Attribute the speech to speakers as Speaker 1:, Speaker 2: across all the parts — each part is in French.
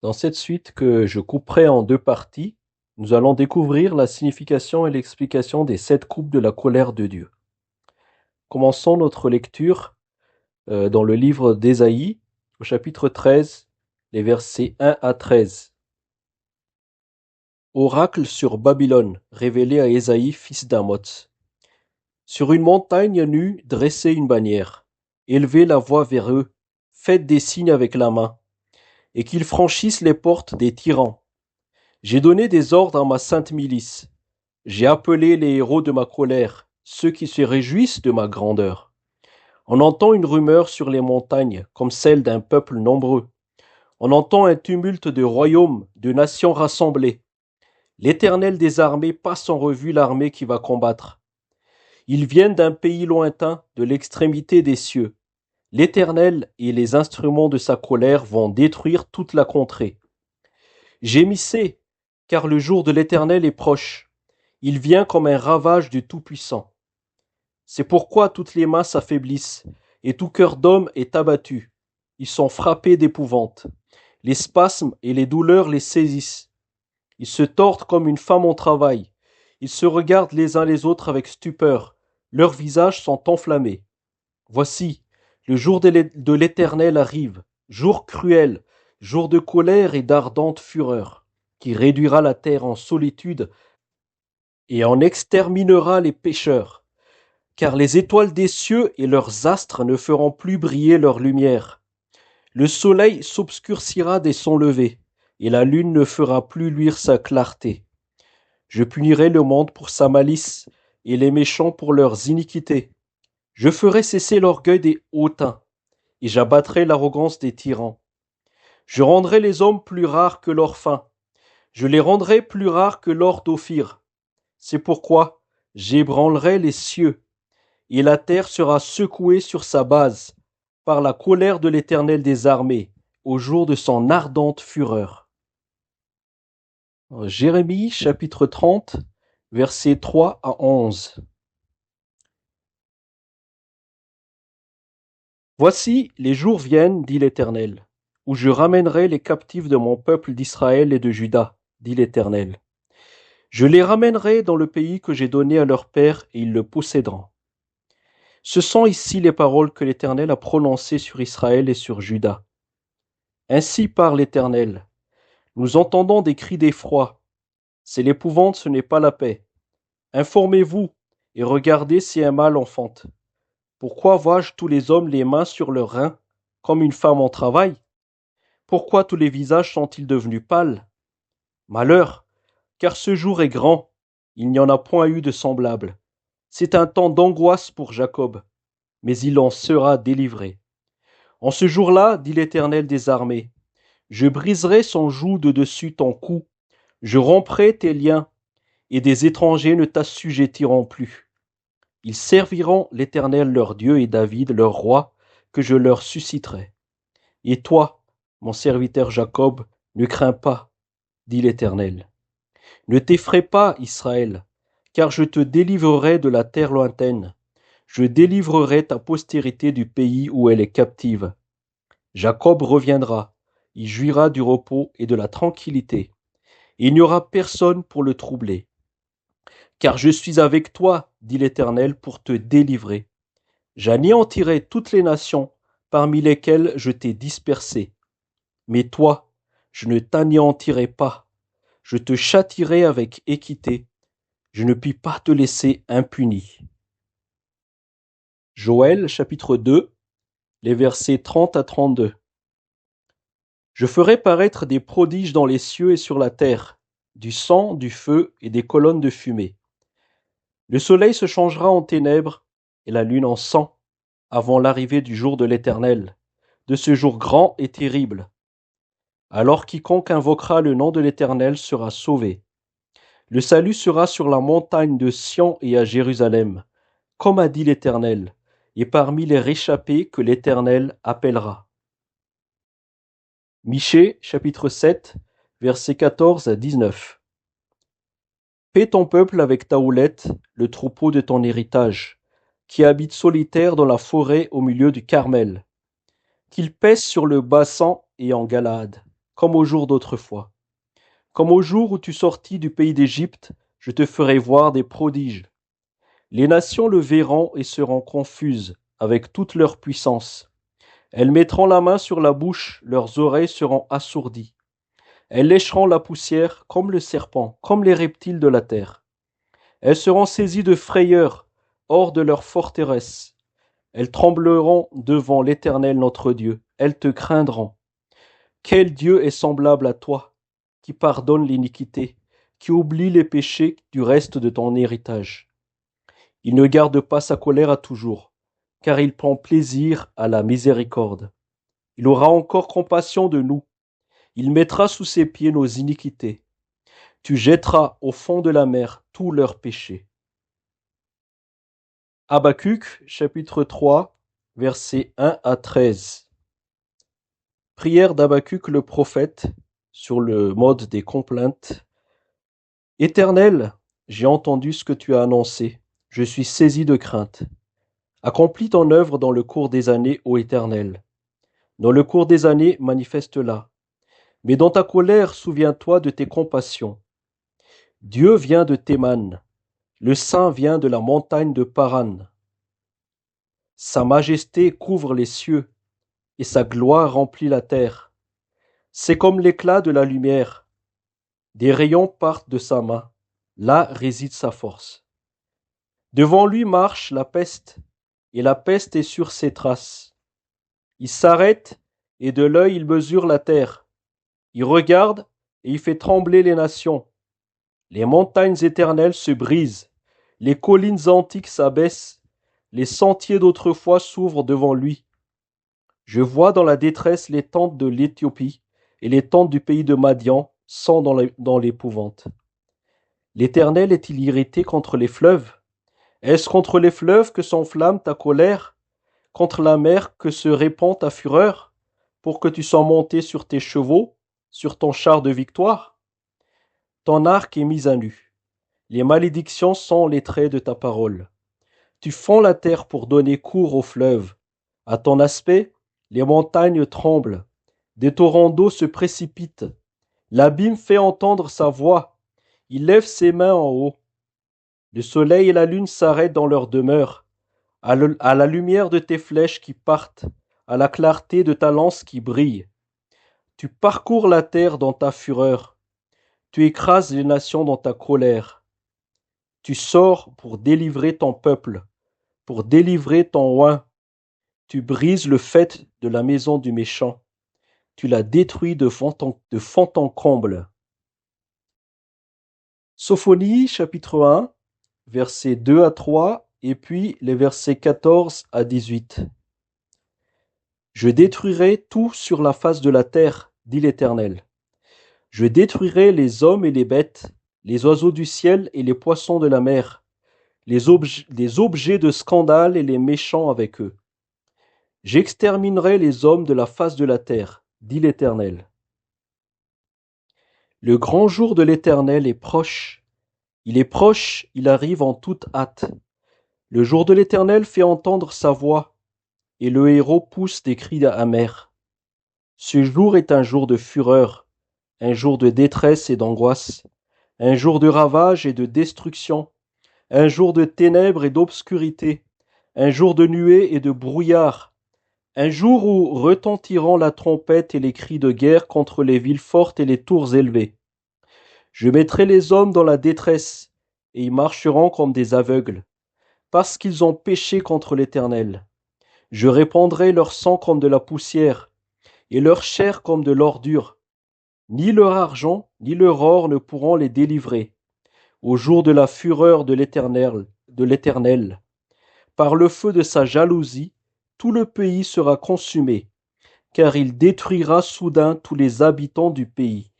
Speaker 1: Dans cette suite que je couperai en deux parties, nous allons découvrir la signification et l'explication des 7 coupes de la colère de Dieu. Commençons notre lecture dans le livre d'Ésaïe, au chapitre 13, les versets 1 à 13. Oracle sur Babylone, révélé à Ésaïe, fils d'Amoz. Sur une montagne nue, dressez une bannière, élevez la voix vers eux, faites des signes avec la main, et qu'ils franchissent les portes des tyrans. J'ai donné des ordres à ma sainte milice. J'ai appelé les héros de ma colère, ceux qui se réjouissent de ma grandeur. On entend une rumeur sur les montagnes, comme celle d'un peuple nombreux. On entend un tumulte de royaumes, de nations rassemblées. L'Éternel des armées passe en revue l'armée qui va combattre. Ils viennent d'un pays lointain, de l'extrémité des cieux. L'Éternel et les instruments de sa colère vont détruire toute la contrée. Gémissez, car le jour de l'Éternel est proche. Il vient comme un ravage du Tout-Puissant. C'est pourquoi toutes les mains s'affaiblissent, et tout cœur d'homme est abattu. Ils sont frappés d'épouvante. Les spasmes et les douleurs les saisissent. Ils se tordent comme une femme au travail. Ils se regardent les uns les autres avec stupeur. Leurs visages sont enflammés. Voici, le jour de l'Éternel arrive, jour cruel, jour de colère et d'ardente fureur, qui réduira la terre en solitude et en exterminera les pécheurs. Car les étoiles des cieux et leurs astres ne feront plus briller leur lumière. Le soleil s'obscurcira dès son lever, et la lune ne fera plus luire sa clarté. Je punirai le monde pour sa malice, et les méchants pour leurs iniquités. Je ferai cesser l'orgueil des hautains, et j'abattrai l'arrogance des tyrans. Je rendrai les hommes plus rares que l'or fin, je les rendrai plus rares que l'or d'Ophir. C'est pourquoi j'ébranlerai les cieux, et la terre sera secouée sur sa base, par la colère de l'Éternel des armées, au jour de son ardente fureur. Jérémie chapitre 30, versets 3 à 11. Voici, les jours viennent, dit l'Éternel, où je ramènerai les captifs de mon peuple d'Israël et de Juda, dit l'Éternel. Je les ramènerai dans le pays que j'ai donné à leur père, et ils le posséderont. Ce sont ici les paroles que l'Éternel a prononcées sur Israël et sur Juda. Ainsi parle l'Éternel. Nous entendons des cris d'effroi. C'est l'épouvante, ce n'est pas la paix. Informez-vous et regardez si un mal enfante. Pourquoi vois-je tous les hommes les mains sur leurs reins, comme une femme en travail? Pourquoi tous les visages sont-ils devenus pâles? Malheur, car ce jour est grand, il n'y en a point eu de semblable. C'est un temps d'angoisse pour Jacob, mais il en sera délivré. En ce jour-là, dit l'Éternel des armées, je briserai son joug de dessus ton cou, je romprai tes liens, et des étrangers ne t'assujettiront plus. Ils serviront l'Éternel leur Dieu et David leur roi, que je leur susciterai. Et toi, mon serviteur Jacob, ne crains pas, dit l'Éternel. Ne t'effraie pas, Israël, car je te délivrerai de la terre lointaine. Je délivrerai ta postérité du pays où elle est captive. Jacob reviendra, il jouira du repos et de la tranquillité. Il n'y aura personne pour le troubler. Car je suis avec toi, dit l'Éternel, pour te délivrer. J'anéantirai toutes les nations parmi lesquelles je t'ai dispersé. Mais toi, je ne t'anéantirai pas. Je te châtierai avec équité. Je ne puis pas te laisser impuni. Joël chapitre 2, les versets 30 à 32. Je ferai paraître des prodiges dans les cieux et sur la terre, du sang, du feu et des colonnes de fumée. Le soleil se changera en ténèbres et la lune en sang, avant l'arrivée du jour de l'Éternel, de ce jour grand et terrible. Alors quiconque invoquera le nom de l'Éternel sera sauvé. Le salut sera sur la montagne de Sion et à Jérusalem, comme a dit l'Éternel, et parmi les réchappés que l'Éternel appellera. Michée, chapitre 7, versets 14 à 19. Paie ton peuple avec ta houlette, le troupeau de ton héritage, qui habite solitaire dans la forêt au milieu du Carmel. Qu'il pèse sur le Bassan et en Galaad, comme au jour d'autrefois. Comme au jour où tu sortis du pays d'Égypte, je te ferai voir des prodiges. Les nations le verront et seront confuses avec toute leur puissance. Elles mettront la main sur la bouche, leurs oreilles seront assourdies. Elles lécheront la poussière comme le serpent, comme les reptiles de la terre. Elles seront saisies de frayeur hors de leur forteresse. Elles trembleront devant l'Éternel notre Dieu. Elles te craindront. Quel Dieu est semblable à toi, qui pardonne l'iniquité, qui oublie les péchés du reste de ton héritage. Il ne garde pas sa colère à toujours, car il prend plaisir à la miséricorde. Il aura encore compassion de nous. Il mettra sous ses pieds nos iniquités. Tu jetteras au fond de la mer tous leurs péchés. Habacuc, chapitre 3, versets 1 à 13. Prière d'Habacuc le prophète sur le mode des complaintes. Éternel, j'ai entendu ce que tu as annoncé. Je suis saisi de crainte. Accomplis ton œuvre dans le cours des années, ô Éternel. Dans le cours des années, manifeste-la. Mais dans ta colère, souviens-toi de tes compassions. Dieu vient de Théman. Le Saint vient de la montagne de Paran. Sa majesté couvre les cieux, et sa gloire remplit la terre. C'est comme l'éclat de la lumière. Des rayons partent de sa main. Là réside sa force. Devant lui marche la peste, et la peste est sur ses traces. Il s'arrête, et de l'œil il mesure la terre. Il regarde, et il fait trembler les nations. Les montagnes éternelles se brisent, les collines antiques s'abaissent, les sentiers d'autrefois s'ouvrent devant lui. Je vois dans la détresse les tentes de l'Éthiopie, et les tentes du pays de Madian sont dans l'épouvante. L'Éternel est-il irrité contre les fleuves? Est-ce contre les fleuves que s'enflamme ta colère? Contre la mer que se répand ta fureur? Pour que tu sois monté sur tes chevaux, sur ton char de victoire? Ton arc est mis à nu. Les malédictions sont les traits de ta parole. Tu fends la terre pour donner cours aux fleuves. À ton aspect, les montagnes tremblent. Des torrents d'eau se précipitent. L'abîme fait entendre sa voix. Il lève ses mains en haut. Le soleil et la lune s'arrêtent dans leur demeure. À la lumière de tes flèches qui partent, à la clarté de ta lance qui brille. Tu parcours la terre dans ta fureur. Tu écrases les nations dans ta colère. Tu sors pour délivrer ton peuple, pour délivrer ton oint. Tu brises le faîte de la maison du méchant. Tu la détruis de fond en comble. Sophonie, chapitre 1, versets 2 à 3, et puis les versets 14 à 18. Je détruirai tout sur la face de la terre, dit l'Éternel. Je détruirai les hommes et les bêtes, les oiseaux du ciel et les poissons de la mer, les objets de scandale et les méchants avec eux. J'exterminerai les hommes de la face de la terre, dit l'Éternel. Le grand jour de l'Éternel est proche. Il est proche, il arrive en toute hâte. Le jour de l'Éternel fait entendre sa voix, et le héros pousse des cris amers. Ce jour est un jour de fureur, un jour de détresse et d'angoisse, un jour de ravage et de destruction, un jour de ténèbres et d'obscurité, un jour de nuées et de brouillard, un jour où retentiront la trompette et les cris de guerre contre les villes fortes et les tours élevées. Je mettrai les hommes dans la détresse, et ils marcheront comme des aveugles, parce qu'ils ont péché contre l'Éternel. Je répandrai leur sang comme de la poussière, et leur chair comme de l'ordure. Ni leur argent, ni leur or ne pourront les délivrer. Au jour de la fureur de l'Éternel, par le feu de sa jalousie, tout le pays sera consumé, car il détruira soudain tous les habitants du pays.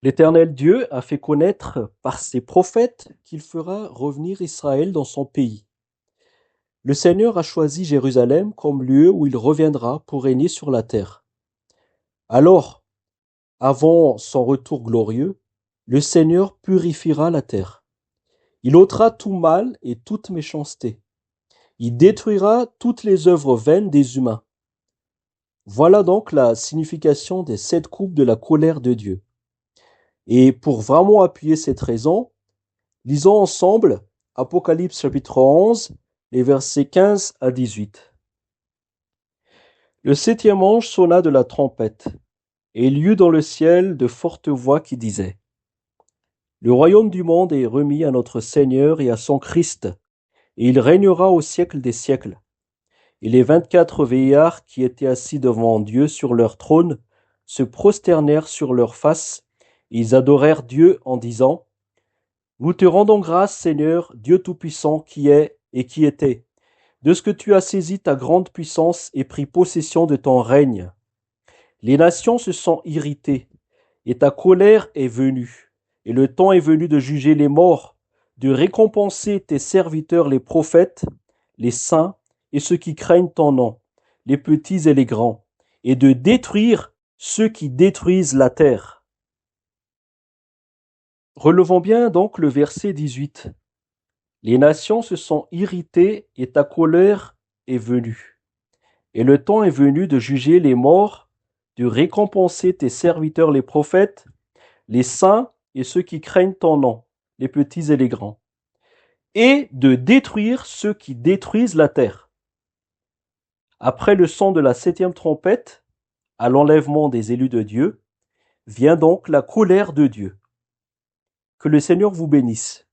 Speaker 1: L'Éternel Dieu a fait connaître par ses prophètes qu'il fera revenir Israël dans son pays. Le Seigneur a choisi Jérusalem comme lieu où il reviendra pour régner sur la terre. Alors, avant son retour glorieux, le Seigneur purifiera la terre. Il ôtera tout mal et toute méchanceté. Il détruira toutes les œuvres vaines des humains. Voilà donc la signification des 7 coupes de la colère de Dieu. Et pour vraiment appuyer cette raison, lisons ensemble Apocalypse chapitre 11, les versets 15 à 18. Le septième ange sonna de la trompette, et il y eut dans le ciel de fortes voix qui disaient: Le royaume du monde est remis à notre Seigneur et à son Christ, et il régnera au siècle des siècles. Et les 24 vieillards qui étaient assis devant Dieu sur leur trône se prosternèrent sur leurs faces, et ils adorèrent Dieu en disant: Nous te rendons grâce, Seigneur, Dieu Tout-Puissant, qui est et qui était, de ce que tu as saisi ta grande puissance et pris possession de ton règne. Les nations se sont irritées, et ta colère est venue, et le temps est venu de juger les morts, de récompenser tes serviteurs les prophètes, les saints et ceux qui craignent ton nom, les petits et les grands, et de détruire ceux qui détruisent la terre. Relevons bien donc le verset 18. Les nations se sont irritées et ta colère est venue. Et le temps est venu de juger les morts, de récompenser tes serviteurs les prophètes, les saints et ceux qui craignent ton nom, les petits et les grands, et de détruire ceux qui détruisent la terre. Après le son de la 7e trompette, à l'enlèvement des élus de Dieu, vient donc la colère de Dieu. Que le Seigneur vous bénisse.